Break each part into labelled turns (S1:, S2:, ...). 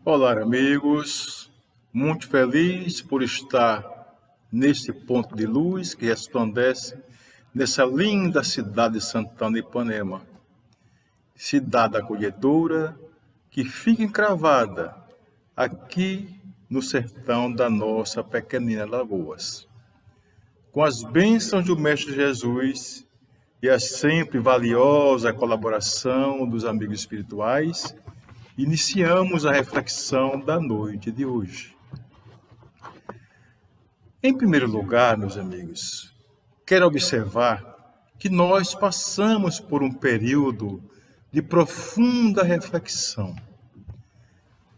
S1: Olá, amigos. Muito feliz por estar neste ponto de luz que resplandece nessa linda cidade de Santana de Ipanema. Cidade acolhedora que fica encravada aqui no sertão da nossa pequenina Lagoas. Com as bênçãos do Mestre Jesus e a sempre valiosa colaboração dos amigos espirituais, iniciamos a reflexão da noite de hoje. Em primeiro lugar, meus amigos, quero observar que nós passamos por um período de profunda reflexão.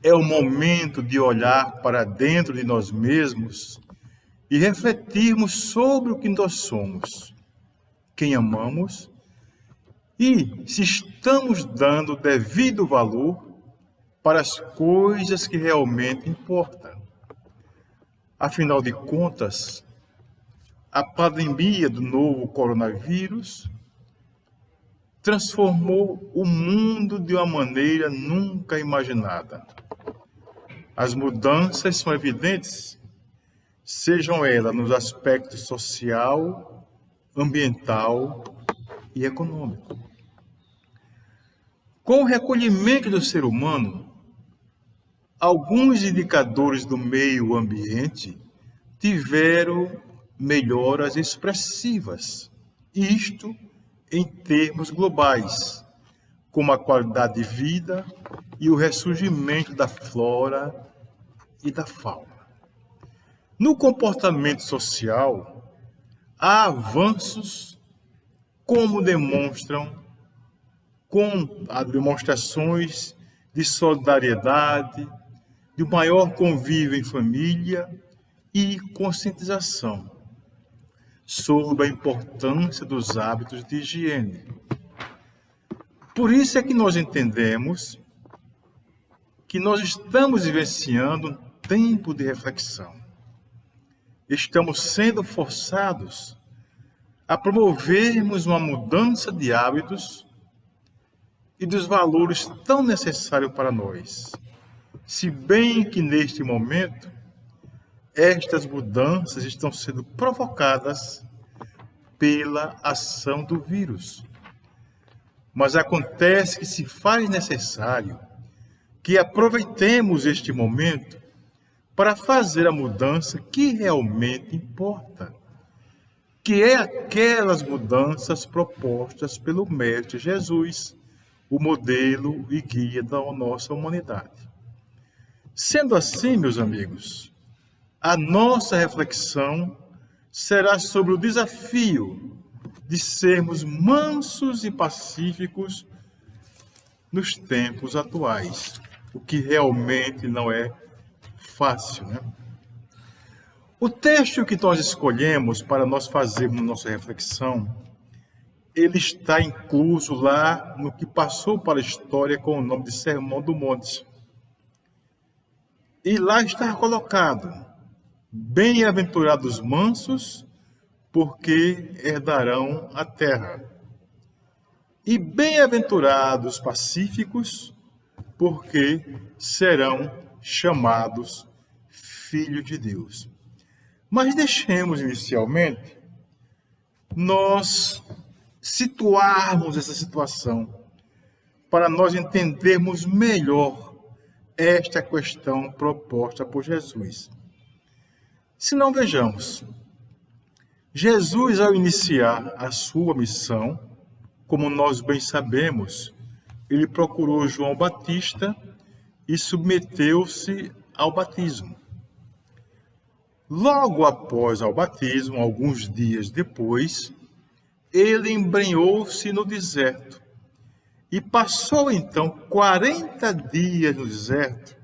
S1: É o momento de olhar para dentro de nós mesmos e refletirmos sobre o que nós somos, quem amamos e se estamos dando devido valor para as coisas que realmente importam. Afinal de contas, a pandemia do novo coronavírus transformou o mundo de uma maneira nunca imaginada. As mudanças são evidentes, sejam elas nos aspectos social, ambiental e econômico. Com o recolhimento do ser humano, alguns indicadores do meio ambiente tiveram melhoras expressivas, isto em termos globais, como a qualidade de vida e o ressurgimento da flora e da fauna. No comportamento social, há avanços como demonstram com as demonstrações de solidariedade, de maior convívio em família e conscientização sobre a importância dos hábitos de higiene. Por isso é que nós entendemos que nós estamos vivenciando um tempo de reflexão. Estamos sendo forçados a promovermos uma mudança de hábitos e dos valores tão necessários para nós. Se bem que neste momento, estas mudanças estão sendo provocadas pela ação do vírus. Mas acontece que se faz necessário que aproveitemos este momento para fazer a mudança que realmente importa, que é aquelas mudanças propostas pelo Mestre Jesus, o modelo e guia da nossa humanidade. Sendo assim, meus amigos, a nossa reflexão será sobre o desafio de sermos mansos e pacíficos nos tempos atuais, o que realmente não é fácil, né? O texto que nós escolhemos para nós fazermos nossa reflexão, ele está incluso lá no que passou para a história com o nome de Sermão do Monte. E lá está colocado: bem-aventurados mansos, porque herdarão a terra. E bem-aventurados pacíficos, porque serão chamados filhos de Deus. Mas deixemos inicialmente nós situarmos essa situação para nós entendermos melhor esta questão proposta por Jesus. Se não, vejamos. Jesus, ao iniciar a sua missão, como nós bem sabemos, ele procurou João Batista e submeteu-se ao batismo. Logo após o batismo, alguns dias depois, ele embrenhou-se no deserto e passou então 40 dias no deserto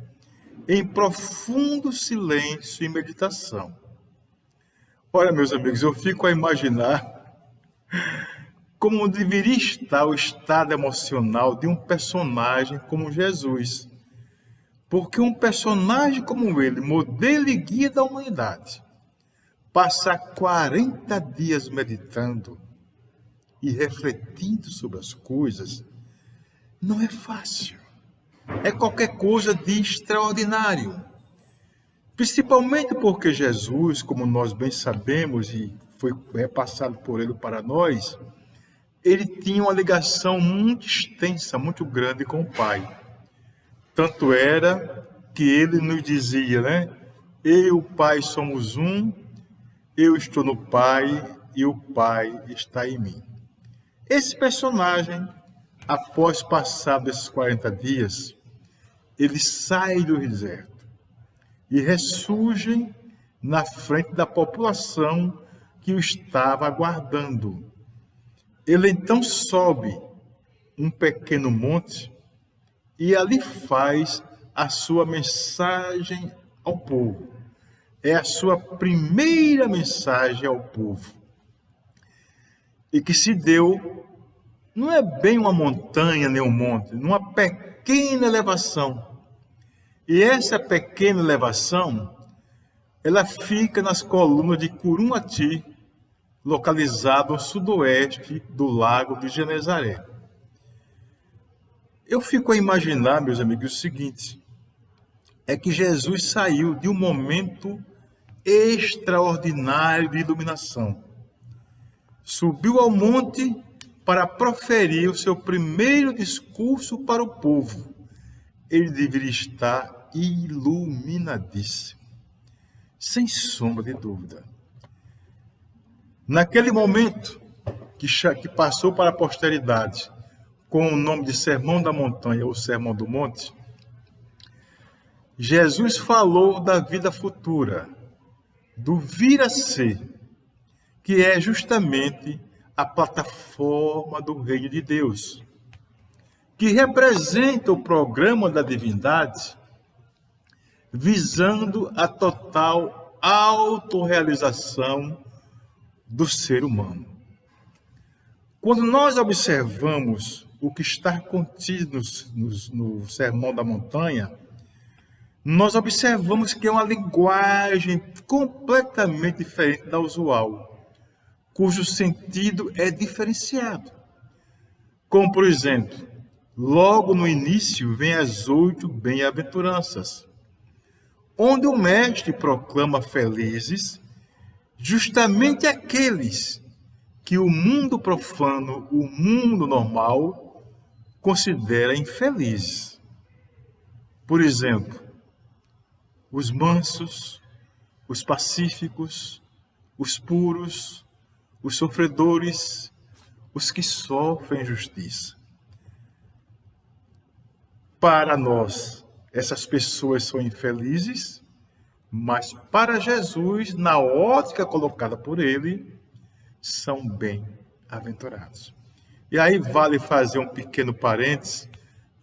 S1: em profundo silêncio e meditação. Olha, meus amigos, eu fico a imaginar como deveria estar o estado emocional de um personagem como Jesus. Porque um personagem como ele, modelo e guia da humanidade, passar 40 dias meditando e refletindo sobre as coisas, não é fácil. é qualquer coisa de extraordinário. Principalmente porque Jesus, como nós bem sabemos e foi repassado por ele para nós, ele tinha uma ligação muito extensa, muito grande com o Pai. Tanto era que ele nos dizia, né? Eu e o Pai somos um, eu estou no Pai e o Pai está em mim. Esse personagem, após passar desses 40 dias, ele sai do deserto e ressurge na frente da população que o estava aguardando. Ele então sobe um pequeno monte e ali faz a sua mensagem ao povo. É a sua primeira mensagem ao povo. E que se deu, não é bem uma montanha nem um monte, numa pequena elevação. E essa pequena elevação, ela fica nas colunas de Curumati, localizado ao sudoeste do Lago de Genezaré. Eu fico a imaginar, meus amigos, o seguinte, é que Jesus saiu de um momento extraordinário de iluminação. Subiu ao monte para proferir o seu primeiro discurso para o povo. Ele deveria estar iluminadíssimo, sem sombra de dúvida. Naquele momento que passou para a posteridade com o nome de Sermão da Montanha ou Sermão do Monte, Jesus falou da vida futura, do vir a ser, que é justamente a plataforma do Reino de Deus, que representa o programa da divindade, visando a total autorrealização do ser humano. Quando nós observamos o que está contido no Sermão da Montanha, nós observamos que é uma linguagem completamente diferente da usual, cujo sentido é diferenciado. Como, por exemplo, logo no início vem as 8 bem-aventuranças, onde o mestre proclama felizes justamente aqueles que o mundo profano, o mundo normal, considera infelizes. Por exemplo, os mansos, os pacíficos, os puros, os sofredores, os que sofrem justiça. Para nós, essas pessoas são infelizes, mas para Jesus, na ótica colocada por ele, são bem-aventurados. E aí vale fazer um pequeno parênteses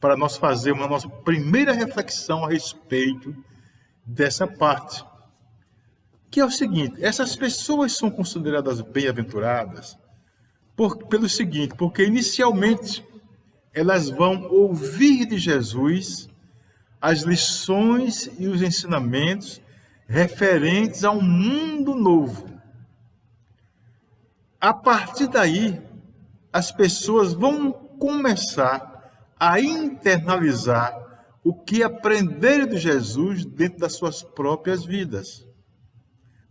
S1: para nós fazermos a nossa primeira reflexão a respeito dessa parte, que é o seguinte: essas pessoas são consideradas bem-aventuradas pelo seguinte, porque inicialmente elas vão ouvir de Jesus as lições e os ensinamentos referentes a um mundo novo. A partir daí, as pessoas vão começar a internalizar o que aprenderam de Jesus dentro das suas próprias vidas.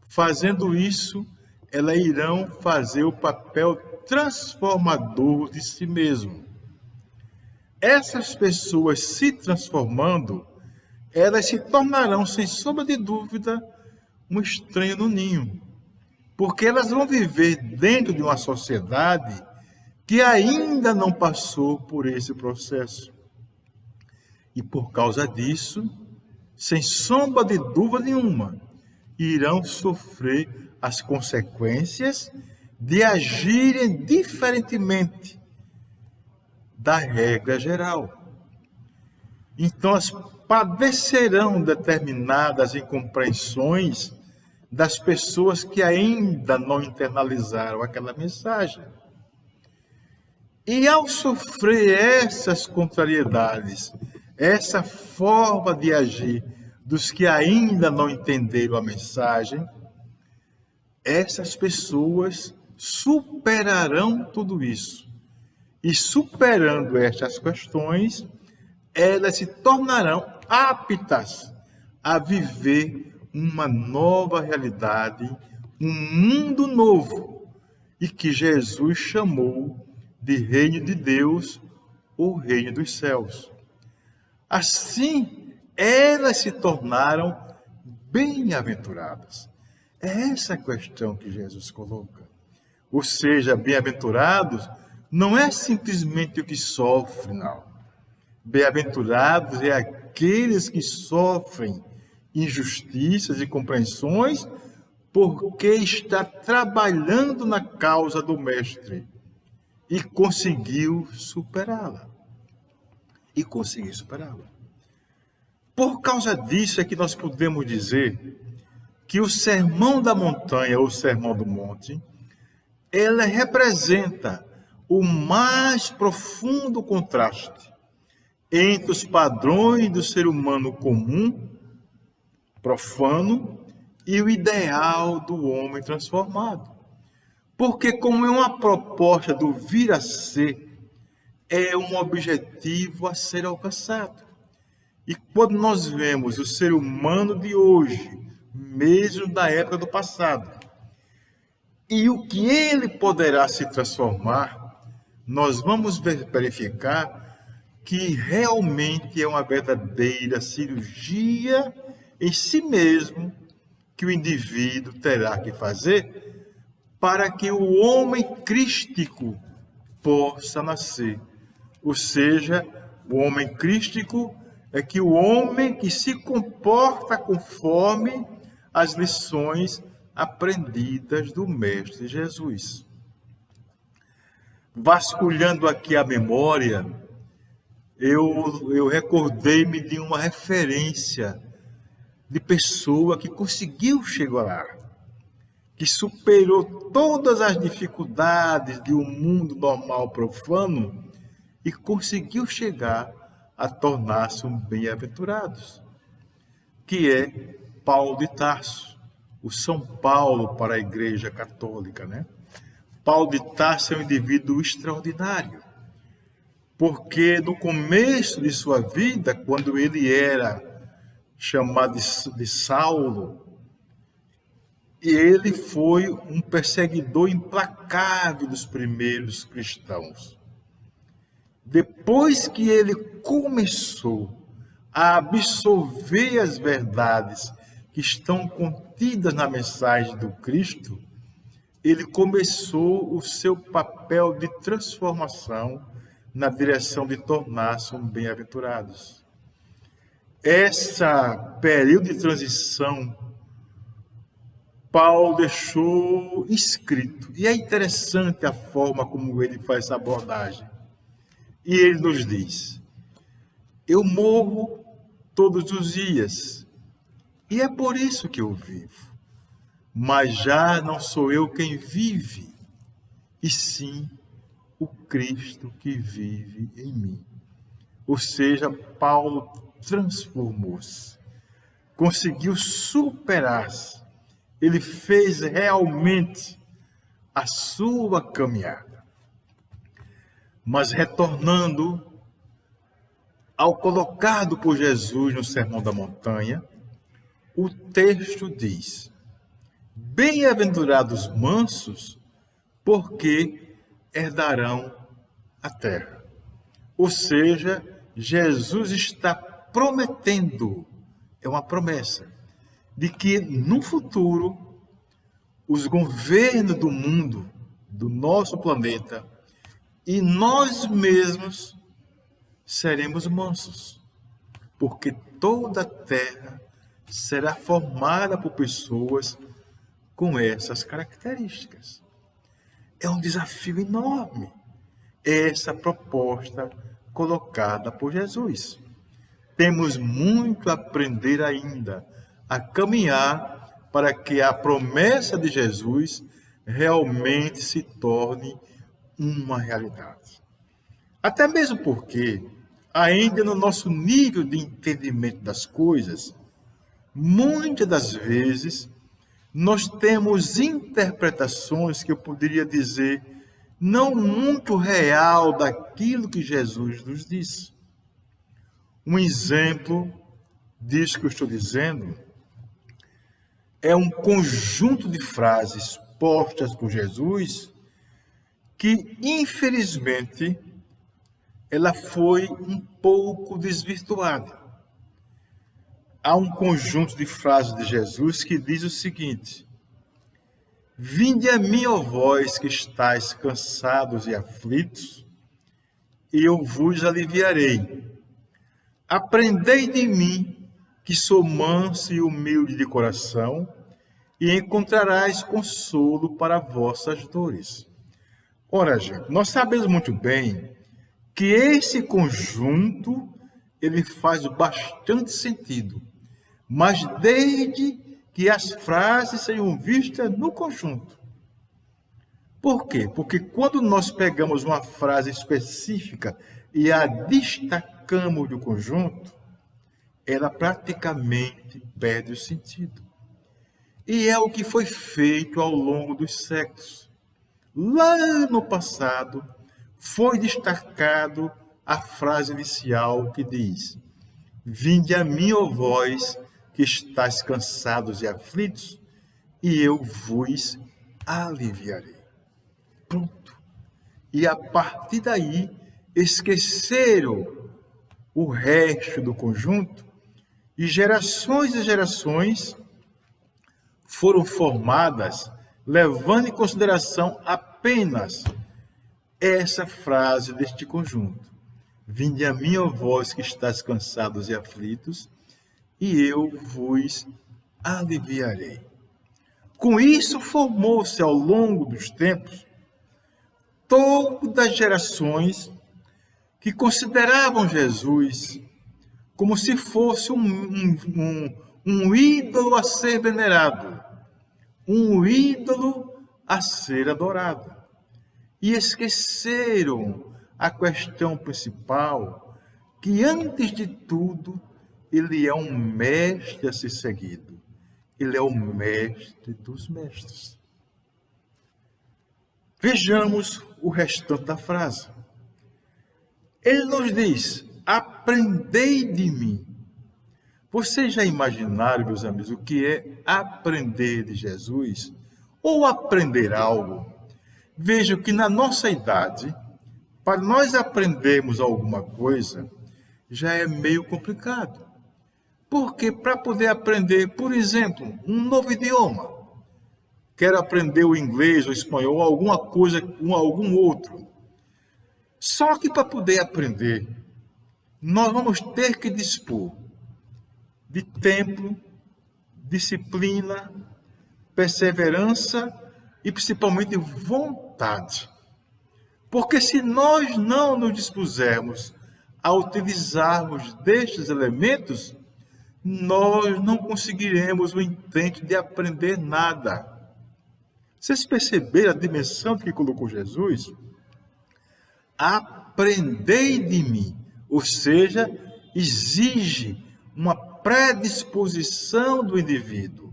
S1: Fazendo isso, elas irão fazer o papel transformador de si mesmo. Essas pessoas se transformando, elas se tornarão, sem sombra de dúvida, um estranho no ninho. Porque elas vão viver dentro de uma sociedade que ainda não passou por esse processo. E por causa disso, sem sombra de dúvida nenhuma, irão sofrer as consequências de agirem diferentemente da regra geral. Então, elas padecerão determinadas incompreensões das pessoas que ainda não internalizaram aquela mensagem. E ao sofrer essas contrariedades, essa forma de agir dos que ainda não entenderam a mensagem, essas pessoas superarão tudo isso. E superando estas questões, elas se tornarão aptas a viver uma nova realidade, um mundo novo, e que Jesus chamou de reino de Deus ou reino dos céus. Assim, elas se tornaram bem-aventuradas. É essa a questão que Jesus coloca. Ou seja, bem-aventurados não é simplesmente o que sofre, não. Bem-aventurados é aqueles que sofrem injustiças e compreensões porque está trabalhando na causa do Mestre e conseguiu superá-la. Por causa disso é que nós podemos dizer que o Sermão da Montanha, ou Sermão do Monte, ela representa o mais profundo contraste entre os padrões do ser humano comum, profano, e o ideal do homem transformado. Porque, como é uma proposta do vir a ser, é um objetivo a ser alcançado. E quando nós vemos o ser humano de hoje, mesmo da época do passado, e o que ele poderá se transformar, nós vamos verificar que realmente é uma verdadeira cirurgia em si mesmo que o indivíduo terá que fazer para que o homem crístico possa nascer. Ou seja, o homem crístico é que o homem que se comporta conforme as lições aprendidas do Mestre Jesus. Vasculhando aqui a memória, eu recordei-me de uma referência de pessoa que conseguiu chegar lá, que superou todas as dificuldades de um mundo normal profano e conseguiu chegar a tornar-se um bem-aventurados, que é Paulo de Tarso, o São Paulo para a Igreja Católica, né? Paulo de Tarso é um indivíduo extraordinário, porque no começo de sua vida, quando ele era chamado de Saulo, ele foi um perseguidor implacável dos primeiros cristãos. Depois que ele começou a absorver as verdades que estão contidas na mensagem do Cristo, ele começou o seu papel de transformação na direção de tornar-se um bem-aventurados. Esse período de transição, Paulo deixou escrito, e é interessante a forma como ele faz essa abordagem. E ele nos diz: eu morro todos os dias, e é por isso que eu vivo. Mas já não sou eu quem vive, e sim o Cristo que vive em mim. Ou seja, Paulo transformou-se, conseguiu superar-se, ele fez realmente a sua caminhada. Mas retornando ao colocado por Jesus no Sermão da Montanha, o texto diz: bem-aventurados mansos, porque herdarão a terra. Ou seja, Jesus está prometendo, é uma promessa, de que no futuro os governos do mundo, do nosso planeta, e nós mesmos seremos mansos, porque toda a terra será formada por pessoas com essas características. É um desafio enorme essa proposta colocada por Jesus. Temos muito a aprender ainda, a caminhar para que a promessa de Jesus realmente se torne uma realidade. Até mesmo porque, ainda no nosso nível de entendimento das coisas, muitas das vezes nós temos interpretações que eu poderia dizer não muito real daquilo que Jesus nos disse. Um exemplo disso que eu estou dizendo é um conjunto de frases postas por Jesus que, infelizmente, ela foi um pouco desvirtuada. Há um conjunto de frases de Jesus que diz o seguinte: vinde a mim, ó vós que estáis cansados e aflitos, e eu vos aliviarei. Aprendei de mim, que sou manso e humilde de coração, e encontrarás consolo para vossas dores. Ora, gente, nós sabemos muito bem que esse conjunto ele faz bastante sentido, mas desde que as frases sejam vistas no conjunto. Por quê? Porque quando nós pegamos uma frase específica e a destacamos do conjunto, ela praticamente perde o sentido. E é o que foi feito ao longo dos séculos. Lá no passado, foi destacado a frase inicial que diz: vinde a mim, ó vós que estáis cansados e aflitos, e eu vos aliviarei. Pronto. E a partir daí, esqueceram o resto do conjunto, e gerações foram formadas levando em consideração apenas essa frase deste conjunto. Vinde a mim, ó vós que estáis cansados e aflitos, e eu vos aliviarei. Com isso, formou-se ao longo dos tempos todas as gerações que consideravam Jesus como se fosse um ídolo a ser venerado, um ídolo a ser adorado. E esqueceram a questão principal, que antes de tudo, ele é um mestre a ser seguido. Ele é o mestre dos mestres. Vejamos o restante da frase. Ele nos diz: aprendei de mim. Vocês já imaginaram, meus amigos, o que é aprender de Jesus? Ou aprender algo? Vejam que na nossa idade, para nós aprendermos alguma coisa, já é meio complicado. Porque para poder aprender, por exemplo, um novo idioma, quero aprender o inglês, o espanhol, alguma coisa, algum outro. Só que para poder aprender, nós vamos ter que dispor de tempo, disciplina, perseverança e principalmente vontade. Porque se nós não nos dispusermos a utilizarmos destes elementos, nós não conseguiremos o intento de aprender nada. Vocês perceberam a dimensão que colocou Jesus? Aprendei de mim, ou seja, exige uma predisposição do indivíduo,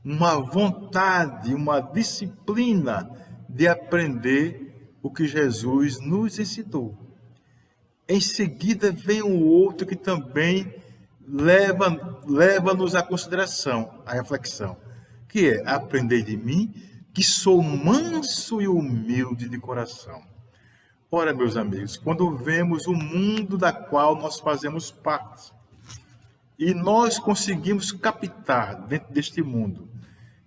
S1: uma vontade, uma disciplina de aprender o que Jesus nos ensinou. Em seguida vem um outro que também leva-nos à consideração, à reflexão, que é: aprendei de mim, que sou manso e humilde de coração. Ora, meus amigos, quando vemos o mundo da qual nós fazemos parte, e nós conseguimos captar dentro deste mundo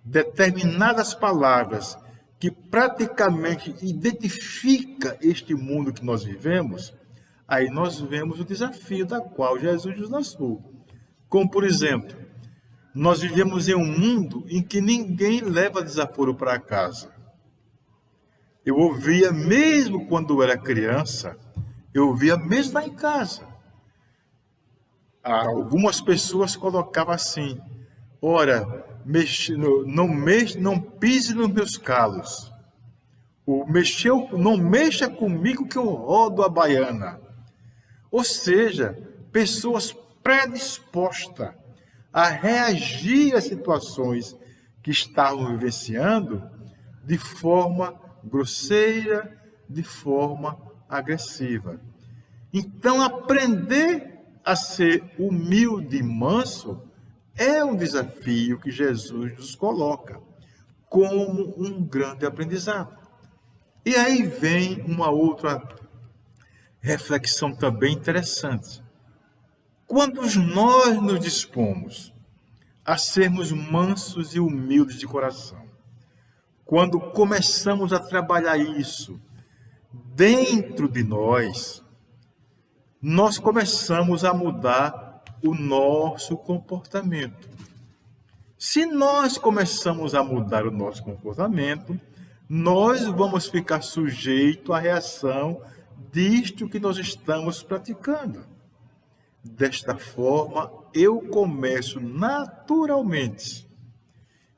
S1: determinadas palavras que praticamente identifica este mundo que nós vivemos, aí nós vemos o desafio da qual Jesus nos lançou. Como, por exemplo, nós vivemos em um mundo em que ninguém leva desaforo para casa. Eu ouvia, mesmo quando eu era criança, eu ouvia mesmo lá em casa. Algumas pessoas colocavam assim: ora, não pise nos meus calos. Não mexa comigo que eu rodo a baiana. Ou seja, pessoas predispostas a reagir às situações que estavam vivenciando de forma grosseira, de forma agressiva. Então, aprender a ser humilde e manso é um desafio que Jesus nos coloca como um grande aprendizado. E aí vem uma outra reflexão também interessante. Quando nós nos dispomos a sermos mansos e humildes de coração, quando começamos a trabalhar isso dentro de nós começamos a mudar o nosso comportamento. Se nós começamos a mudar o nosso comportamento, nós vamos ficar sujeitos à reação disto que nós estamos praticando. Desta forma, eu começo naturalmente,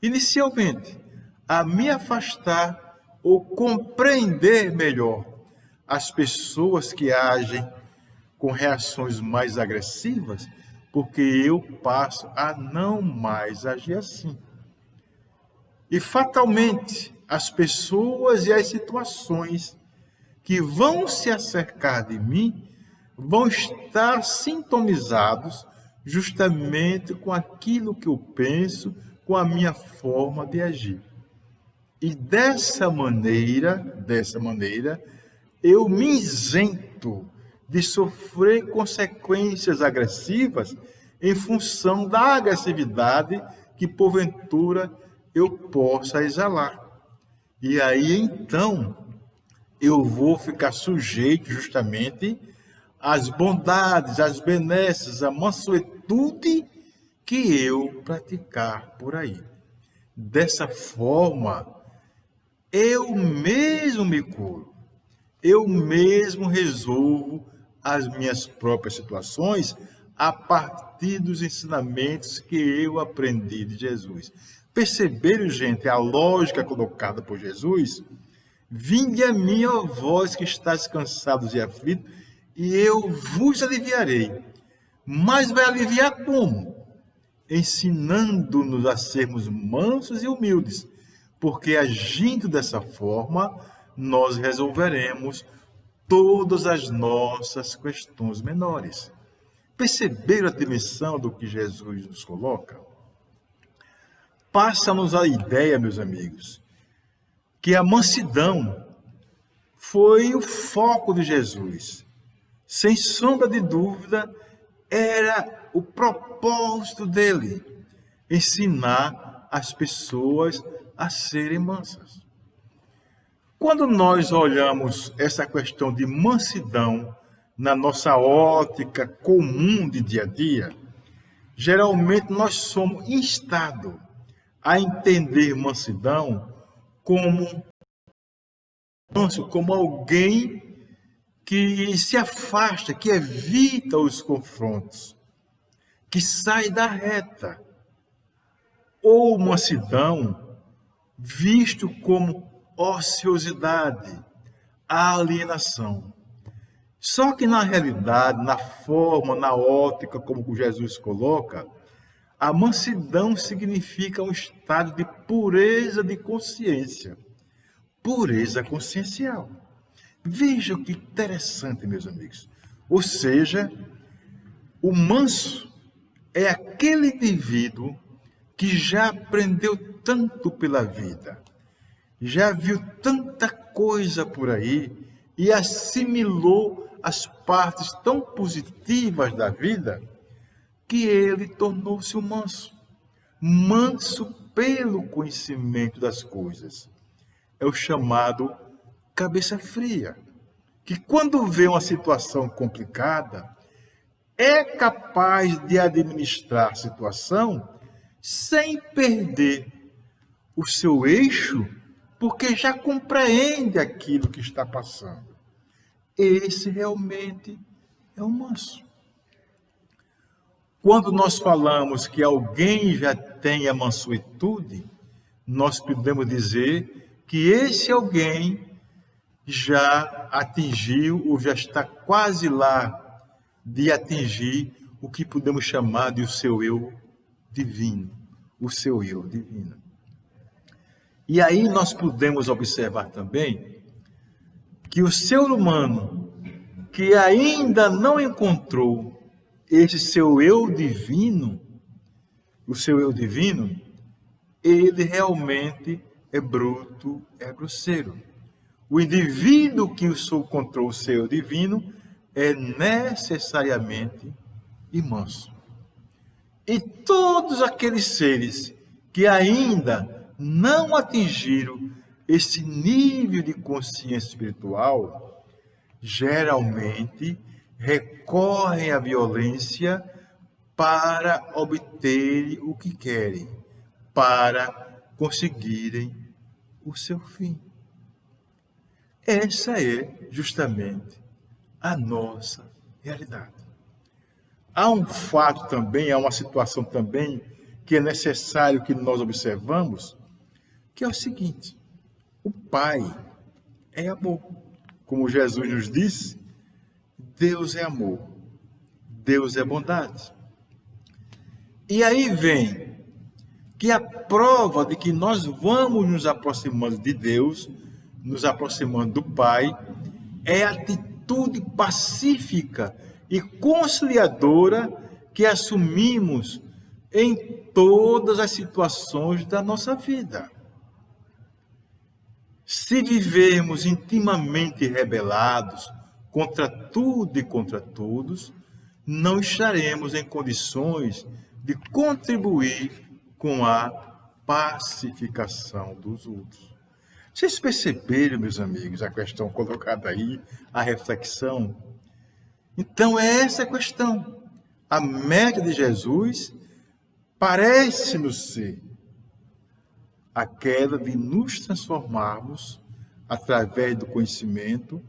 S1: inicialmente, a me afastar ou compreender melhor as pessoas que agem com reações mais agressivas, porque eu passo a não mais agir assim. E fatalmente, as pessoas e as situações que vão se acercar de mim vão estar sintonizados justamente com aquilo que eu penso, com a minha forma de agir. E dessa maneira, eu me isento de sofrer consequências agressivas em função da agressividade que, porventura, eu possa exalar. E aí, então, eu vou ficar sujeito justamente às bondades, às benesses, à mansuetude que eu praticar por aí. Dessa forma, eu mesmo me curo, eu mesmo resolvo as minhas próprias situações a partir dos ensinamentos que eu aprendi de Jesus. Perceberam, gente, a lógica colocada por Jesus? Vinde a mim, ó vós que estáis cansados e aflitos, e eu vos aliviarei. Mas vai aliviar como? Ensinando-nos a sermos mansos e humildes, porque agindo dessa forma, nós resolveremos todas as nossas questões menores. Perceberam a dimensão do que Jesus nos coloca? Passa-nos a ideia, meus amigos, que a mansidão foi o foco de Jesus. Sem sombra de dúvida, era o propósito dele, ensinar as pessoas a serem mansas. Quando nós olhamos essa questão de mansidão na nossa ótica comum de dia a dia, geralmente nós somos instados a entender mansidão como alguém que se afasta, que evita os confrontos, que sai da reta, ou mansidão visto como ociosidade, alienação. Só que na realidade, na forma, na ótica como Jesus coloca, a mansidão significa um estado de pureza de consciência, pureza consciencial. Vejam que interessante, meus amigos. Ou seja, o manso é aquele indivíduo que já aprendeu tanto pela vida, já viu tanta coisa por aí e assimilou as partes tão positivas da vida que ele tornou-se um manso. Manso pelo conhecimento das coisas. É o chamado cabeça fria, que quando vê uma situação complicada, é capaz de administrar a situação sem perder o seu eixo, porque já compreende aquilo que está passando. Esse realmente é o manso. Quando nós falamos que alguém já tem a mansuetude, nós podemos dizer que esse alguém já atingiu ou já está quase lá de atingir o que podemos chamar de o seu eu divino, o seu eu divino. E aí nós podemos observar também que o ser humano que ainda não encontrou esse seu eu divino, o seu eu divino, ele realmente é bruto, é grosseiro. O indivíduo que encontrou o seu eu divino é necessariamente imanso. E todos aqueles seres que ainda não atingiram esse nível de consciência espiritual, geralmente recorrem à violência para obterem o que querem, para conseguirem o seu fim. Essa é justamente a nossa realidade. Há um fato também, há uma situação também que é necessário que nós observamos, que é o seguinte: o Pai é amor. Como Jesus nos disse, Deus é amor, Deus é bondade. E aí vem que a prova de que nós vamos nos aproximando de Deus, nos aproximando do Pai, é a atitude pacífica e conciliadora que assumimos em todas as situações da nossa vida. Se vivermos intimamente rebelados contra tudo e contra todos, não estaremos em condições de contribuir com a pacificação dos outros. Vocês perceberam, meus amigos, a questão colocada aí, a reflexão? Então, é essa a questão. A meta de Jesus parece-nos ser aquela de nos transformarmos, através do conhecimento,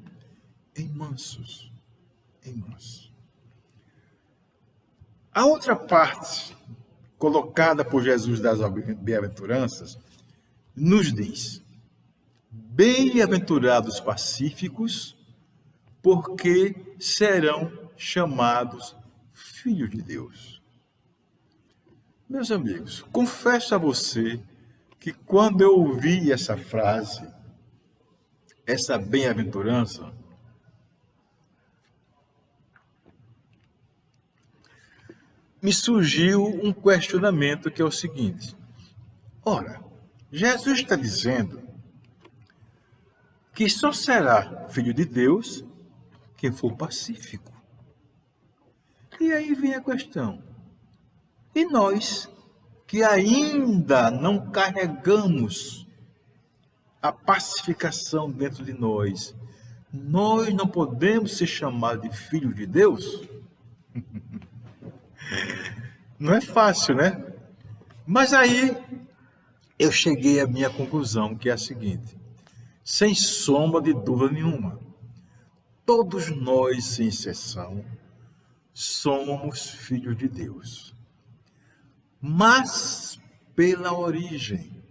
S1: em mansos. Em mansos. A outra parte, colocada por Jesus das bem-aventuranças, nos diz: bem-aventurados pacíficos, porque serão chamados filhos de Deus. Meus amigos, confesso a você que quando eu ouvi essa frase, essa bem-aventurança, me surgiu um questionamento que é o seguinte: ora, Jesus está dizendo que só será filho de Deus quem for pacífico. E aí vem a questão: e nós, que ainda não carregamos a pacificação dentro de nós, nós não podemos ser chamados de filhos de Deus? Não é fácil, né? Mas aí eu cheguei à minha conclusão, que é a seguinte: sem sombra de dúvida nenhuma, todos nós, sem exceção, somos filhos de Deus. Mas pela origem,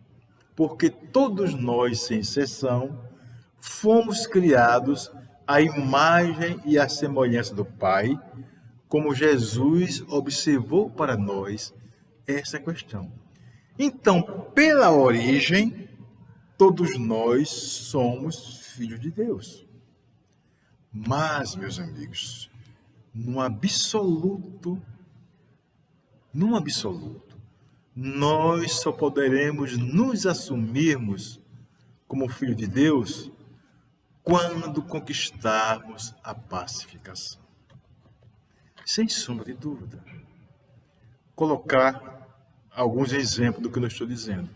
S1: porque todos nós, sem exceção, fomos criados à imagem e à semelhança do Pai, como Jesus observou para nós essa questão. Então, pela origem, todos nós somos filhos de Deus. Mas, meus amigos, no absoluto, nós só poderemos nos assumirmos como filhos de Deus quando conquistarmos a pacificação. Sem sombra de dúvida. Colocar alguns exemplos do que eu estou dizendo.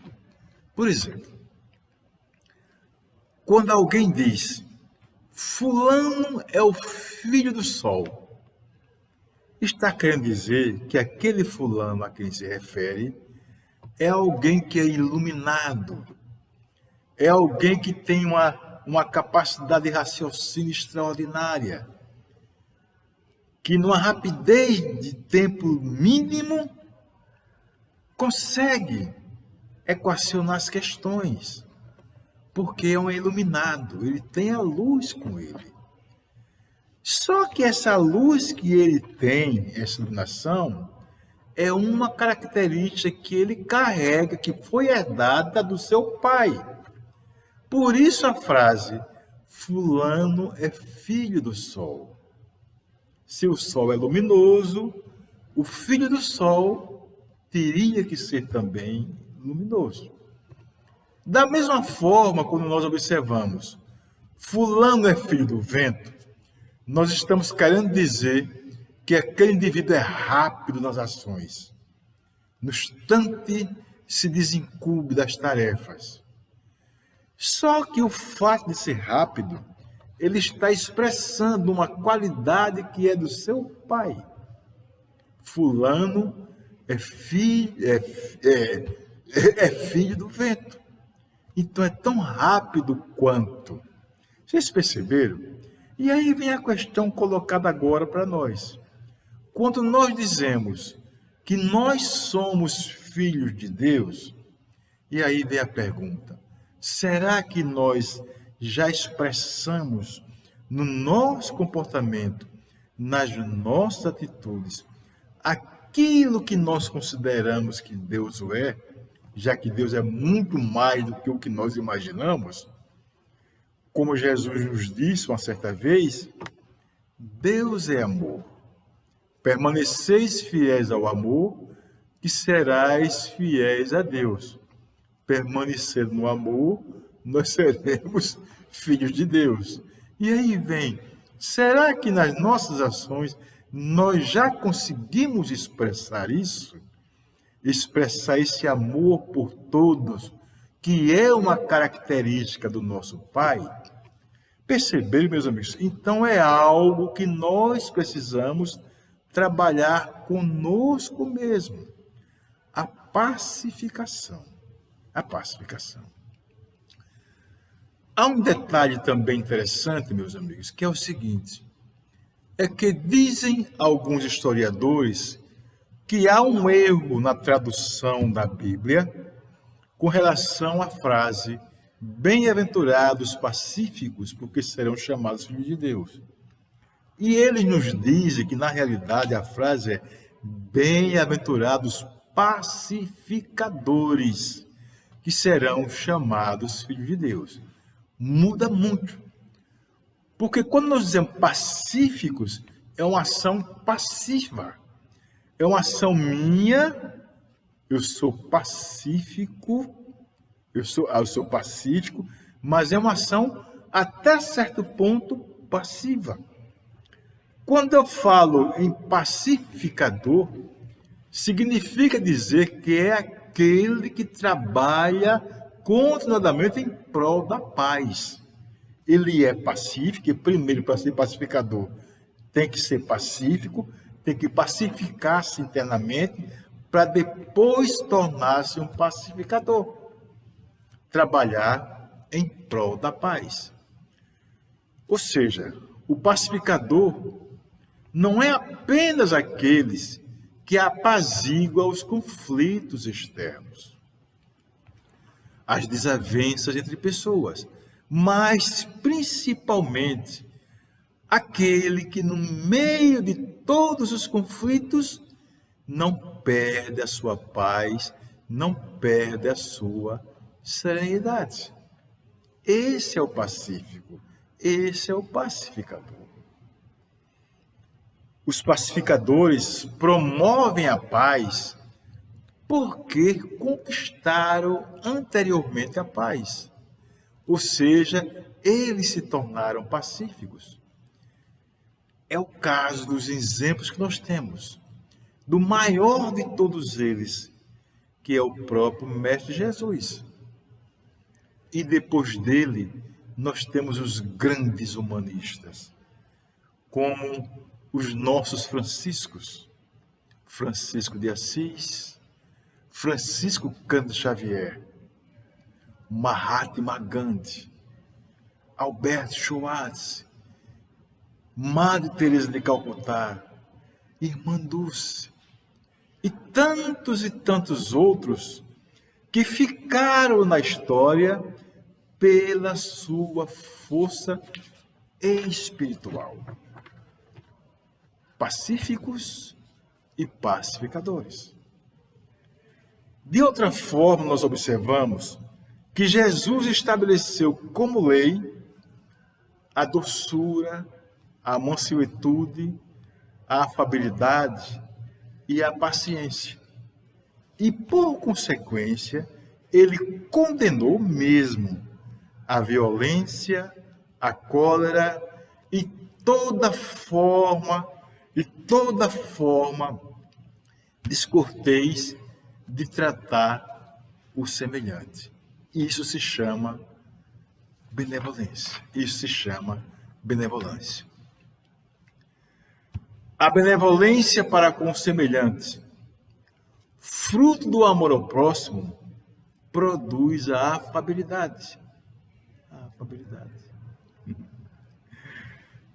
S1: Por exemplo, quando alguém diz: fulano é o filho do sol, está querendo dizer que aquele fulano a quem se refere é alguém que é iluminado, é alguém que tem uma capacidade de raciocínio extraordinária, que numa rapidez de tempo mínimo consegue equacionar as questões, porque é um iluminado, ele tem a luz com ele. Só que essa luz que ele tem, essa iluminação, é uma característica que ele carrega, que foi herdada do seu pai. Por isso a frase: fulano é filho do sol. Se o sol é luminoso, o filho do sol teria que ser também luminoso. Da mesma forma, quando nós observamos, fulano é filho do vento, nós estamos querendo dizer que aquele indivíduo é rápido nas ações, no instante se desincumbe das tarefas. Só que o fato de ser rápido, ele está expressando uma qualidade que é do seu pai. Fulano é filho do vento. Então é tão rápido quanto. Vocês perceberam? E aí vem a questão colocada agora para nós. Quando nós dizemos que nós somos filhos de Deus, e aí vem a pergunta: será que nós já expressamos no nosso comportamento, nas nossas atitudes, aquilo que nós consideramos que Deus é, já que Deus é muito mais do que o que nós imaginamos? Como Jesus nos disse uma certa vez, Deus é amor. Permaneceis fiéis ao amor, que serais fiéis a Deus. Permanecer no amor, nós seremos filhos de Deus. E aí vem, será que nas nossas ações nós já conseguimos expressar isso? Expressar esse amor por todos, que é uma característica do nosso Pai? Perceberam, meus amigos? Então é algo que nós precisamos trabalhar conosco mesmo. A pacificação. A pacificação. Há um detalhe também interessante, meus amigos, que é o seguinte: é que dizem alguns historiadores que há um erro na tradução da Bíblia com relação à frase bem-aventurados pacíficos, porque serão chamados filhos de Deus. E eles nos dizem que, na realidade, a frase é bem-aventurados pacificadores, que serão chamados filhos de Deus. Muda muito. Porque quando nós dizemos pacíficos, é uma ação passiva. É uma ação minha, eu sou pacífico, eu sou pacífico, mas é uma ação até certo ponto passiva. Quando eu falo em pacificador, significa dizer que é aquele que trabalha continuadamente em prol da paz. Ele é pacífico, e primeiro, para ser pacificador, tem que ser pacífico, tem que pacificar-se internamente, para depois tornar-se um pacificador. Trabalhar em prol da paz. Ou seja, o pacificador não é apenas aqueles que apazigua os conflitos externos, as desavenças entre pessoas, mas principalmente aquele que no meio de todos os conflitos não perde a sua paz, não perde a sua serenidade. Esse é o pacífico, esse é o pacificador. Os pacificadores promovem a paz porque conquistaram anteriormente a paz. Ou seja, eles se tornaram pacíficos. É o caso dos exemplos que nós temos, do maior de todos eles, que é o próprio Mestre Jesus. E depois dele, nós temos os grandes humanistas, como os nossos Franciscos, Francisco de Assis, Francisco Cândido Xavier, Mahatma Gandhi, Albert Schweitzer, Madre Teresa de Calcutá, Irmã Dulce, e tantos outros que ficaram na história pela sua força espiritual. Pacíficos e pacificadores. De outra forma, nós observamos que Jesus estabeleceu como lei a doçura, a mansuetude, a afabilidade, e a paciência. E, por consequência, ele condenou mesmo a violência, a cólera e toda forma descortês de tratar o semelhante. Isso se chama benevolência. Isso se chama benevolência. A benevolência para com o semelhante, fruto do amor ao próximo, produz a afabilidade. A afabilidade.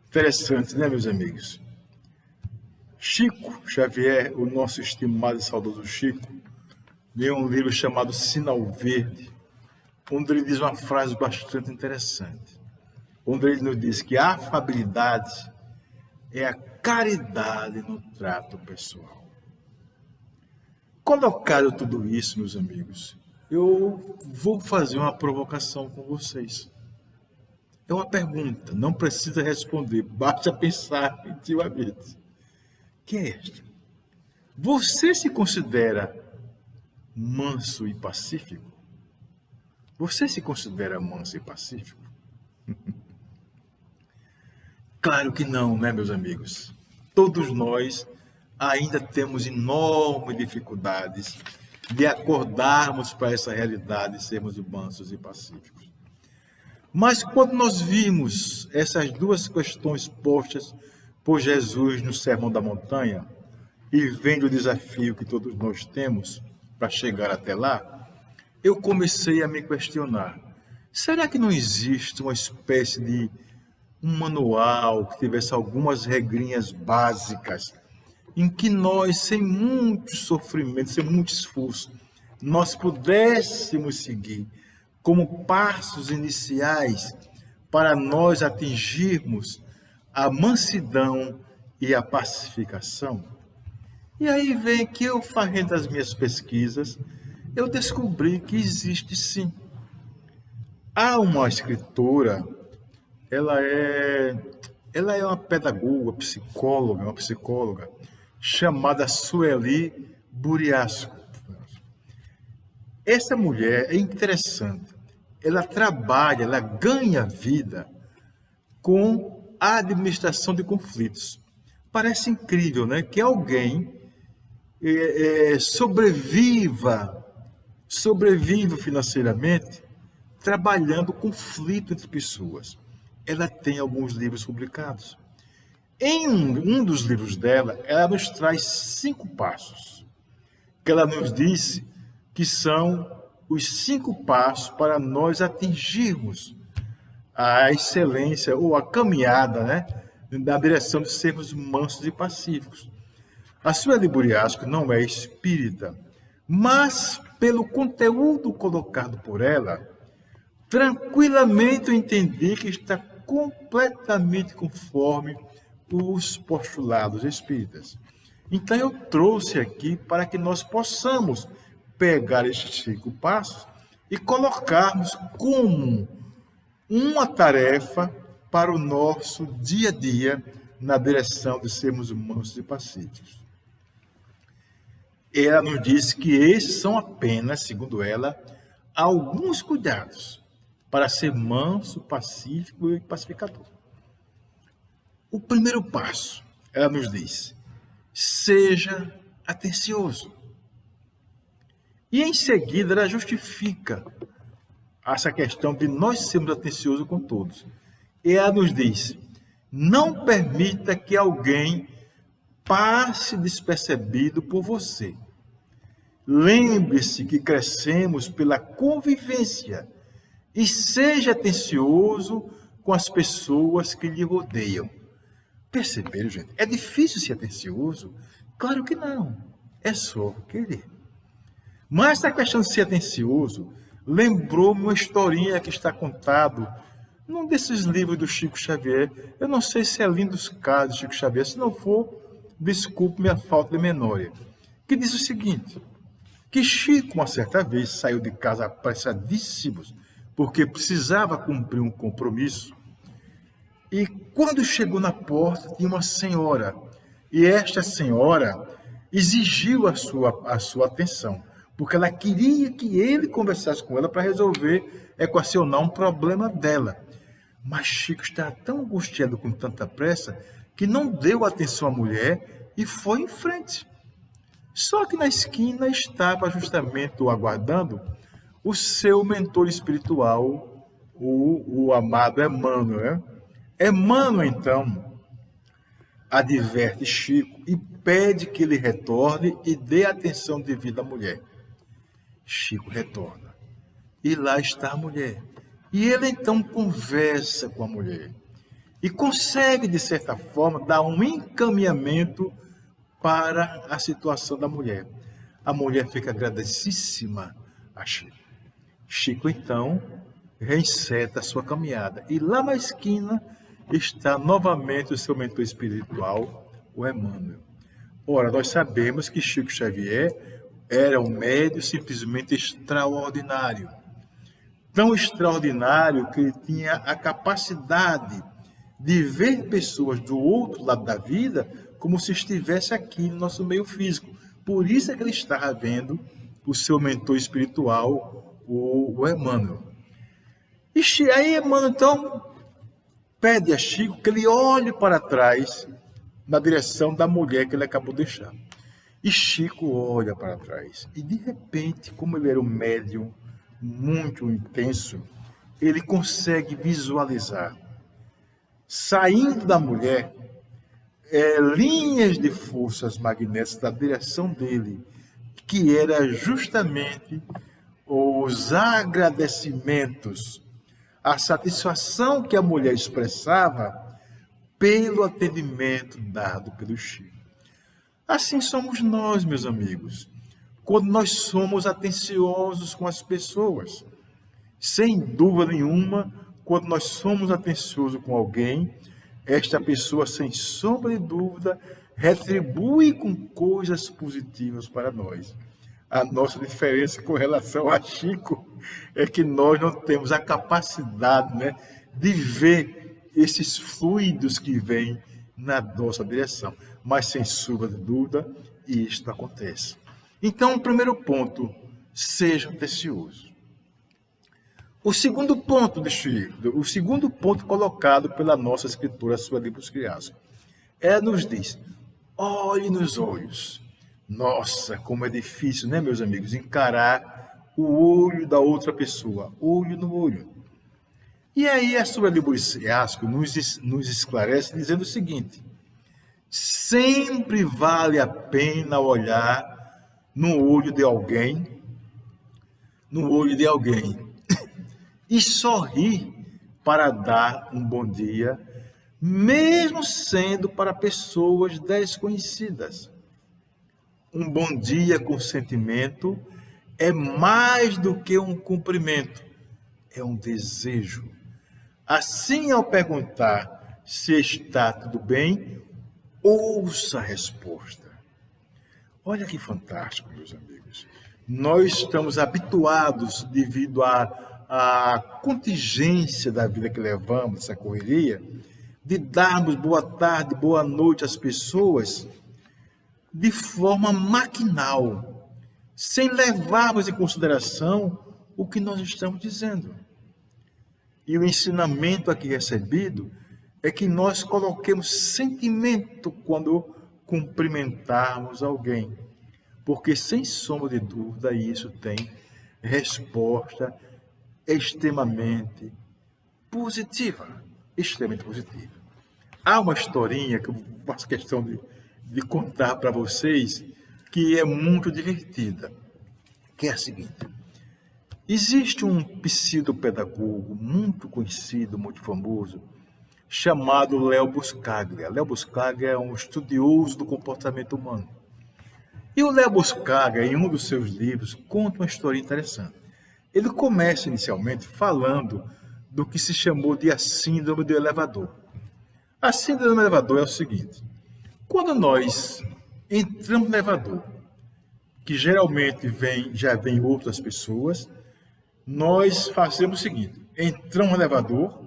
S1: Interessante, né, meus amigos? Chico Xavier, o nosso estimado e saudoso Chico, leu um livro chamado Sinal Verde, onde ele diz uma frase bastante interessante, onde ele nos diz que a afabilidade é a caridade no trato pessoal. Colocado tudo isso, meus amigos, eu vou fazer uma provocação com vocês. É uma pergunta, não precisa responder, basta pensar intimamente. Que é esta? Você se considera manso e pacífico? Você se considera manso e pacífico? Claro que não, né, meus amigos? Todos nós ainda temos enormes dificuldades de acordarmos para essa realidade e sermos mansos e pacíficos. Mas quando nós vimos essas duas questões postas por Jesus no Sermão da Montanha, e vendo o desafio que todos nós temos para chegar até lá, eu comecei a me questionar. Será que não existe uma espécie de um manual que tivesse algumas regrinhas básicas em que nós, sem muito sofrimento, sem muito esforço, nós pudéssemos seguir como passos iniciais para nós atingirmos a mansidão e a pacificação? E aí vem que eu, fazendo as minhas pesquisas, eu descobri que existe sim. Há uma escritora, ela é uma pedagoga, uma psicóloga, chamada Sueli Buriasco. Essa mulher é interessante. Ela trabalha, ela ganha vida com a administração de conflitos. Parece incrível, né? Que alguém sobreviva financeiramente trabalhando conflito entre pessoas. Ela tem alguns livros publicados. Em um dos livros dela, ela nos traz 5 passos, que ela nos disse que são os 5 passos para nós atingirmos a excelência ou a caminhada, né, na direção de sermos mansos e pacíficos. A Sueli Buriasco não é espírita, mas pelo conteúdo colocado por ela, tranquilamente eu entendi que está completamente conforme os postulados espíritas. Então eu trouxe aqui para que nós possamos pegar estes 5 passos e colocarmos como uma tarefa para o nosso dia a dia na direção de sermos mansos e pacíficos. Ela nos diz que esses são apenas, segundo ela, alguns cuidados para ser manso, pacífico e pacificador. O primeiro passo, ela nos diz, seja atencioso. E em seguida ela justifica essa questão de nós sermos atenciosos com todos. E ela nos diz, não permita que alguém passe despercebido por você. Lembre-se que crescemos pela convivência e seja atencioso com as pessoas que lhe rodeiam. Perceberam, gente? É difícil ser atencioso? Claro que não. É só querer. Mas essa questão de ser atencioso lembrou-me uma historinha que está contado num desses livros do Chico Xavier. Eu não sei se é Lindo dos Casos, Chico Xavier. Se não for, desculpe minha falta de memória. Que diz o seguinte, que Chico, uma certa vez, saiu de casa apressadíssimo, porque precisava cumprir um compromisso. E quando chegou na porta, tinha uma senhora. E esta senhora exigiu a sua atenção, porque ela queria que ele conversasse com ela para resolver, equacionar um problema dela. Mas Chico estava tão angustiado com tanta pressa que não deu atenção à mulher e foi em frente. Só que na esquina estava justamente o aguardando o seu mentor espiritual, o amado Emmanuel. Emmanuel, então, adverte Chico e pede que ele retorne e dê atenção devida à mulher. Chico retorna. E lá está a mulher. E ele então conversa com a mulher. E consegue, de certa forma, dar um encaminhamento para a situação da mulher. A mulher fica agradecíssima a Chico. Chico, então, reinseta a sua caminhada. E lá na esquina está novamente o seu mentor espiritual, o Emmanuel. Ora, nós sabemos que Chico Xavier era um médium simplesmente extraordinário. Tão extraordinário que ele tinha a capacidade de ver pessoas do outro lado da vida como se estivesse aqui no nosso meio físico. Por isso é que ele estava vendo o seu mentor espiritual, o Emmanuel. E aí Emmanuel, então, pede a Chico que ele olhe para trás na direção da mulher que ele acabou de deixar. E Chico olha para trás. E, de repente, como ele era um médium muito intenso, ele consegue visualizar, saindo da mulher, linhas de forças magnéticas da direção dele, que era justamente os agradecimentos, a satisfação que a mulher expressava pelo atendimento dado pelo Chico. Assim somos nós, meus amigos, quando nós somos atenciosos com as pessoas. Sem dúvida nenhuma, quando nós somos atenciosos com alguém, esta pessoa, sem sombra de dúvida, retribui com coisas positivas para nós. A nossa diferença com relação a Chico é que nós não temos a capacidade, de ver esses fluidos que vêm na nossa direção. Mas, sem sombra de dúvida, isto acontece. Então, o primeiro ponto, seja atencioso. O segundo ponto de Chico, o segundo ponto colocado pela nossa escritora Sueli Buscriasco, ela nos diz, olhe nos olhos. Nossa, como é difícil, meus amigos, encarar o olho da outra pessoa, olho no olho. E aí a Sueli Buscriasco nos esclarece dizendo o seguinte, sempre vale a pena olhar no olho de alguém, e sorrir para dar um bom dia, mesmo sendo para pessoas desconhecidas. Um bom dia com sentimento é mais do que um cumprimento, é um desejo. Assim, ao perguntar se está tudo bem, ouça a resposta. Olha que fantástico, meus amigos. Nós estamos habituados, devido à contingência da vida que levamos, essa correria, de darmos boa tarde, boa noite às pessoas de forma maquinal, sem levarmos em consideração o que nós estamos dizendo. E o ensinamento aqui recebido é que nós coloquemos sentimento quando cumprimentarmos alguém, porque sem sombra de dúvida isso tem resposta extremamente positiva, extremamente positiva. Há uma historinha que eu faço questão de contar para vocês, que é muito divertida, que é a seguinte. Existe um pseudopedagogo muito conhecido, muito famoso, chamado Léo Buscaglia. Léo Buscaglia é um estudioso do comportamento humano. E o Léo Buscaglia, em um dos seus livros, conta uma história interessante. Ele começa inicialmente falando do que se chamou de a síndrome do elevador. A síndrome do elevador é o seguinte: quando nós entramos no elevador, que geralmente já vem outras pessoas, nós fazemos o seguinte: entramos no elevador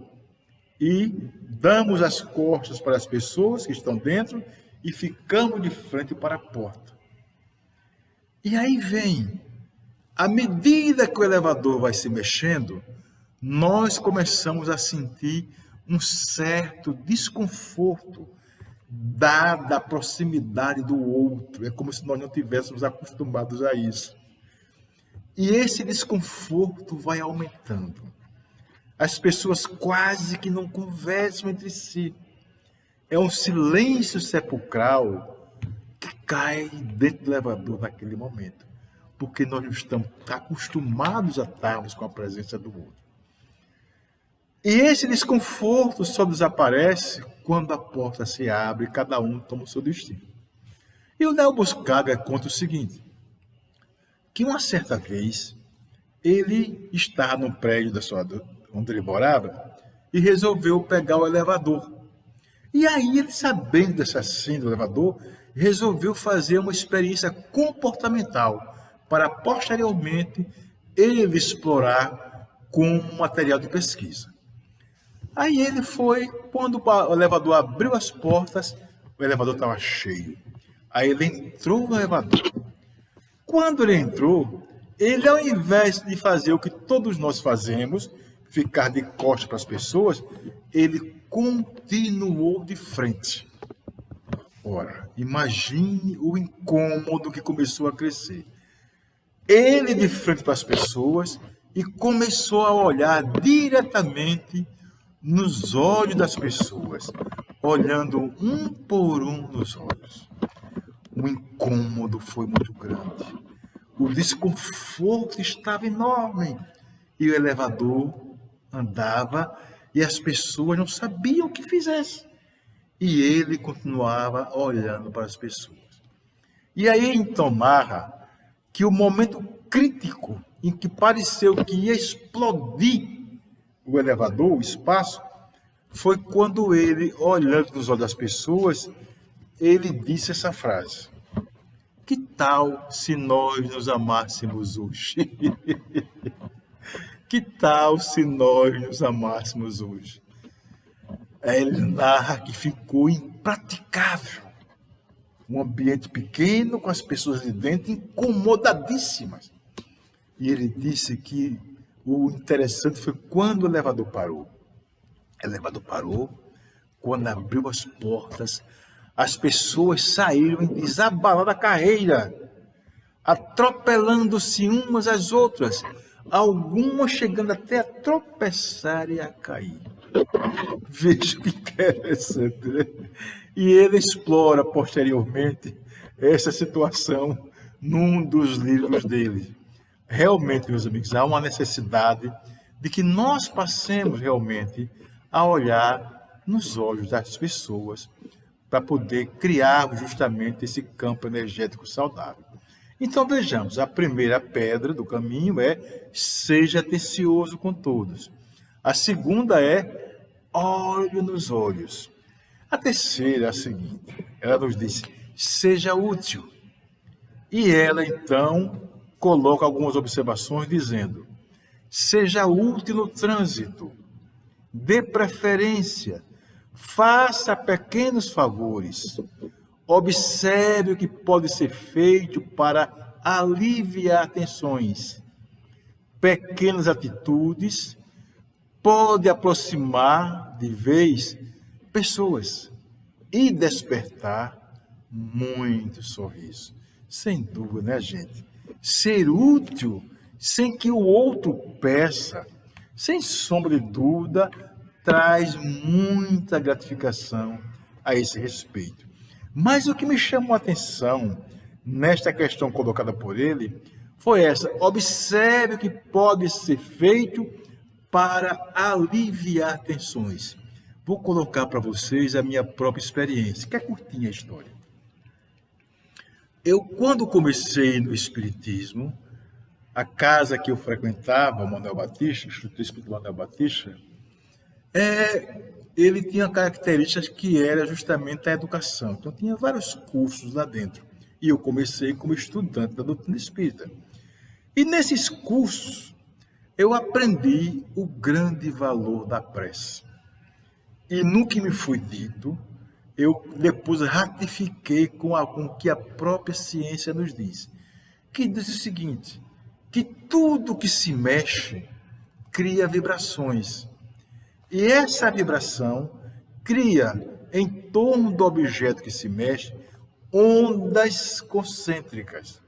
S1: e damos as costas para as pessoas que estão dentro e ficamos de frente para a porta. E aí vem, à medida que o elevador vai se mexendo, nós começamos a sentir um certo desconforto dada a proximidade do outro. É como se nós não tivéssemos acostumados a isso. E esse desconforto vai aumentando. As pessoas quase que não conversam entre si. É um silêncio sepulcral que cai dentro do elevador naquele momento, porque nós não estamos acostumados a estarmos com a presença do outro. E esse desconforto só desaparece quando a porta se abre e cada um toma o seu destino. E o Neo Buscaglia conta o seguinte, que uma certa vez ele estava no prédio onde ele morava e resolveu pegar o elevador. E aí ele, sabendo dessa cena do elevador, resolveu fazer uma experiência comportamental para posteriormente ele explorar como material de pesquisa. Aí ele foi, quando o elevador abriu as portas, o elevador estava cheio. Aí ele entrou no elevador. Quando ele entrou, ele, ao invés de fazer o que todos nós fazemos, ficar de costas para as pessoas, ele continuou de frente. Ora, imagine o incômodo que começou a crescer. Ele de frente para as pessoas e começou a olhar diretamente nos olhos das pessoas, olhando um por um nos olhos. O incômodo foi muito grande. O desconforto estava enorme. E o elevador andava e as pessoas não sabiam o que fizesse. E ele continuava olhando para as pessoas. E aí então narra que o momento crítico em que pareceu que ia explodir o elevador, o espaço, foi quando ele, olhando nos olhos das pessoas, ele disse essa frase: que tal se nós nos amássemos hoje? Que tal se nós nos amássemos hoje? Ele narra que ficou impraticável. Um ambiente pequeno, com as pessoas ali dentro, incomodadíssimas. E ele disse que o interessante foi quando o elevador parou. O elevador parou, quando abriu as portas, as pessoas saíram em desabalada carreira, atropelando-se umas às outras, algumas chegando até a tropeçar e a cair. Veja que interessante, né? E ele explora posteriormente essa situação num dos livros dele. Realmente, meus amigos, há uma necessidade de que nós passemos realmente a olhar nos olhos das pessoas para poder criar justamente esse campo energético saudável. Então vejamos, a primeira pedra do caminho é seja atencioso com todos. A segunda é olhe nos olhos. A terceira é a seguinte, ela nos diz, seja útil. E ela então coloca algumas observações dizendo, seja útil no trânsito, dê preferência, faça pequenos favores, observe o que pode ser feito para aliviar tensões. Pequenas atitudes podem aproximar de vez pessoas e despertar muito sorriso. Sem dúvida, né, gente? Ser útil sem que o outro peça, sem sombra de dúvida, traz muita gratificação a esse respeito. Mas o que me chamou a atenção nesta questão colocada por ele foi essa: observe o que pode ser feito para aliviar tensões. Vou colocar para vocês a minha própria experiência, que é curtinha a história. Eu, quando comecei no Espiritismo, a casa que eu frequentava, o Manuel Batista, o Instituto Espírita Manuel Batista, ele tinha características que era justamente a educação. Então, tinha vários cursos lá dentro. E eu comecei como estudante da doutrina espírita. E nesses cursos, eu aprendi o grande valor da prece. E no que me foi dito, eu depois ratifiquei com o que a própria ciência nos diz, que diz o seguinte, que tudo que se mexe cria vibrações. E essa vibração cria, em torno do objeto que se mexe, ondas concêntricas.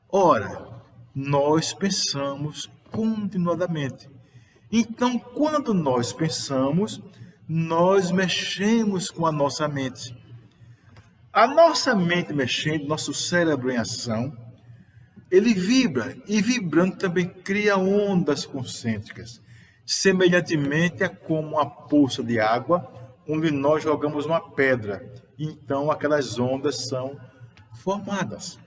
S1: Ora, nós pensamos continuadamente. Então, quando nós pensamos, nós mexemos com a nossa mente. A nossa mente mexendo, nosso cérebro em ação, ele vibra, e vibrando também cria ondas concêntricas, semelhantemente a como uma poça de água, onde nós jogamos uma pedra. Então, aquelas ondas são formadas.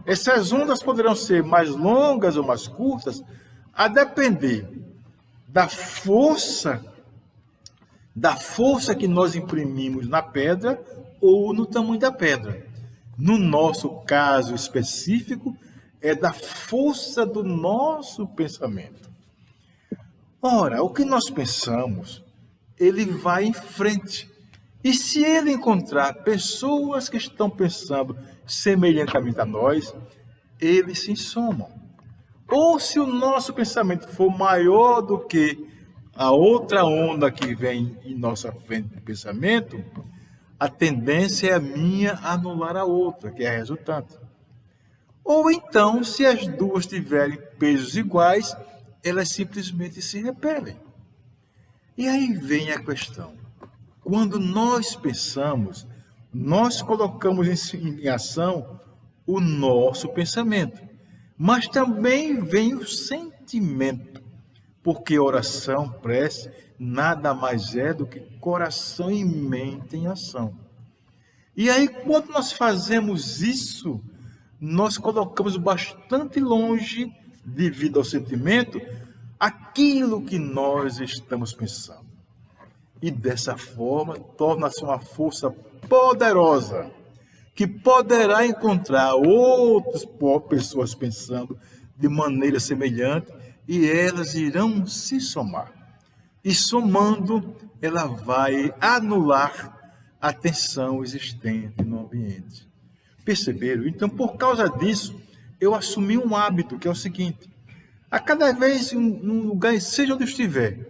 S1: Essas ondas poderão ser mais longas ou mais curtas, a depender da força que nós imprimimos na pedra ou no tamanho da pedra. No nosso caso específico, é da força do nosso pensamento. Ora, o que nós pensamos, ele vai em frente. E se ele encontrar pessoas que estão pensando semelhantemente a nós, eles se somam. Ou se o nosso pensamento for maior do que a outra onda que vem em nossa frente de pensamento, a tendência é a minha a anular a outra, que é a resultante. Ou então, se as duas tiverem pesos iguais, elas simplesmente se repelem. E aí vem a questão. Quando nós pensamos, nós colocamos em ação o nosso pensamento. Mas também vem o sentimento, porque oração, prece, nada mais é do que coração e mente em ação. E aí, quando nós fazemos isso, nós colocamos bastante longe, devido ao sentimento, aquilo que nós estamos pensando. E dessa forma, torna-se uma força poderosa, que poderá encontrar outras pessoas pensando de maneira semelhante e elas irão se somar. E somando, ela vai anular a tensão existente no ambiente. Perceberam? Então, por causa disso, eu assumi um hábito, que é o seguinte: a cada vez, num lugar, seja onde estiver,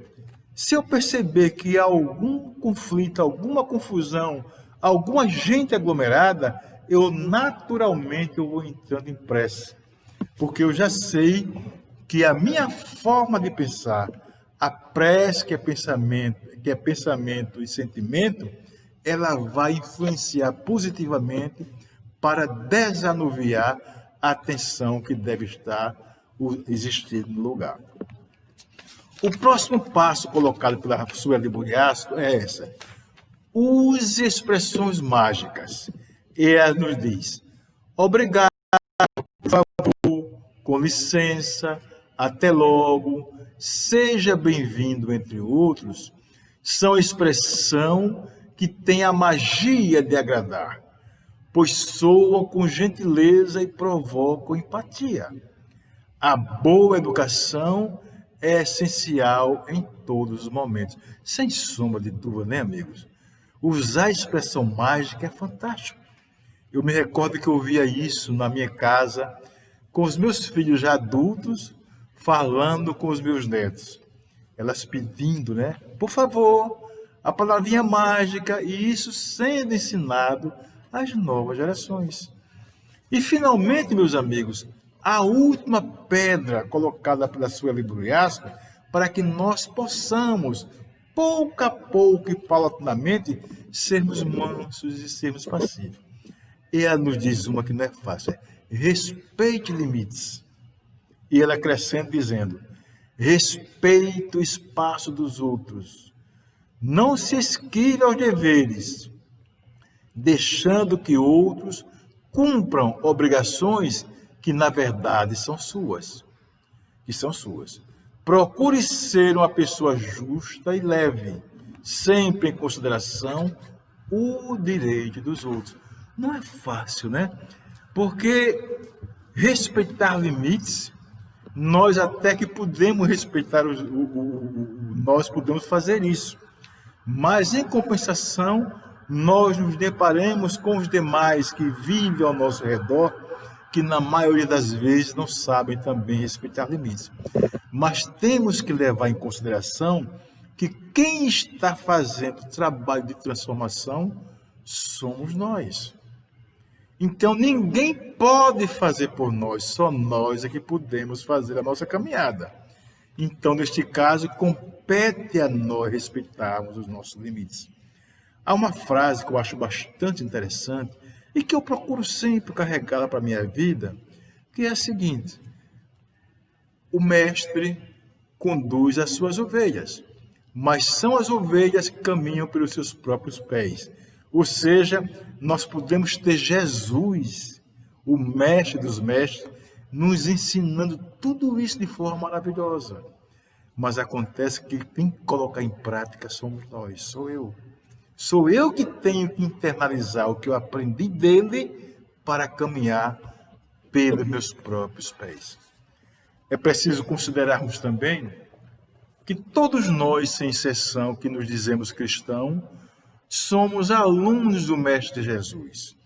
S1: se eu perceber que há algum conflito, alguma confusão, alguma gente aglomerada, eu naturalmente vou entrando em prece. Porque eu já sei que a minha forma de pensar, a prece que é pensamento e sentimento, ela vai influenciar positivamente para desanuviar a tensão que deve estar existindo no lugar. O próximo passo colocado pela Sueli Bugliasco é essa. Use expressões mágicas. E ela nos diz: obrigado, por favor, com licença, até logo, seja bem-vindo, entre outros, são expressão que tem a magia de agradar, pois soam com gentileza e provocam empatia. A boa educação é essencial em todos os momentos. Sem sombra de dúvida, né, amigos? Usar a expressão mágica é fantástico. Eu me recordo que eu ouvia isso na minha casa, com os meus filhos já adultos, falando com os meus netos. Elas pedindo, né? Por favor, a palavrinha mágica, e isso sendo ensinado às novas gerações. E, finalmente, meus amigos, a última pedra colocada pela Sueli Bugliasco para que nós possamos, pouco a pouco e paulatinamente, sermos mansos e sermos pacíficos. E ela nos diz uma que não é fácil: respeite limites. E ela acrescenta dizendo: respeite o espaço dos outros. Não se esquive aos deveres, deixando que outros cumpram obrigações que, na verdade, são suas. Procure ser uma pessoa justa e leve, sempre em consideração o direito dos outros. Não é fácil, né? Porque respeitar limites, nós até que podemos respeitar, nós podemos fazer isso. Mas, em compensação, nós nos deparamos com os demais que vivem ao nosso redor, que na maioria das vezes não sabem também respeitar limites. Mas temos que levar em consideração que quem está fazendo o trabalho de transformação somos nós. Então ninguém pode fazer por nós, só nós é que podemos fazer a nossa caminhada. Então, neste caso, compete a nós respeitarmos os nossos limites. Há uma frase que eu acho bastante interessante e que eu procuro sempre carregá-la para a minha vida, que é a seguinte: o mestre conduz as suas ovelhas, mas são as ovelhas que caminham pelos seus próprios pés. Ou seja, nós podemos ter Jesus, o mestre dos mestres, nos ensinando tudo isso de forma maravilhosa. Mas acontece que quem coloca em prática somos nós, sou eu. Sou eu que tenho que internalizar o que eu aprendi dele para caminhar pelos meus próprios pés. É preciso considerarmos também que todos nós, sem exceção, que nos dizemos cristãos, somos alunos do Mestre Jesus.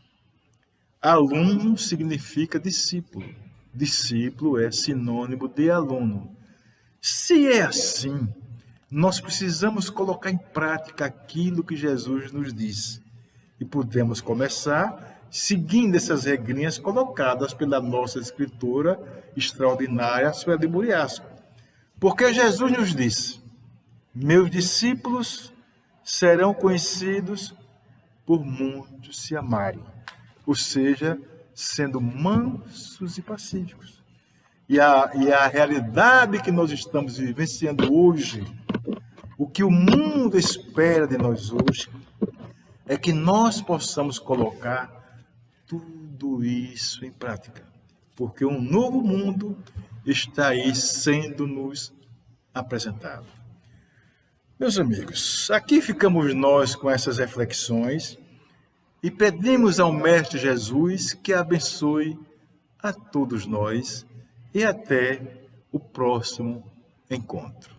S1: Aluno significa discípulo. Discípulo é sinônimo de aluno. Se é assim, nós precisamos colocar em prática aquilo que Jesus nos disse. E podemos começar seguindo essas regrinhas colocadas pela nossa escritora extraordinária, Sueli Muriasco. Porque Jesus nos disse: meus discípulos serão conhecidos por muitos se amarem. Ou seja, sendo mansos e pacíficos. E a realidade que nós estamos vivenciando hoje, o que o mundo espera de nós hoje, é que nós possamos colocar tudo isso em prática. Porque um novo mundo está aí sendo nos apresentado. Meus amigos, aqui ficamos nós com essas reflexões e pedimos ao Mestre Jesus que abençoe a todos nós e até o próximo encontro.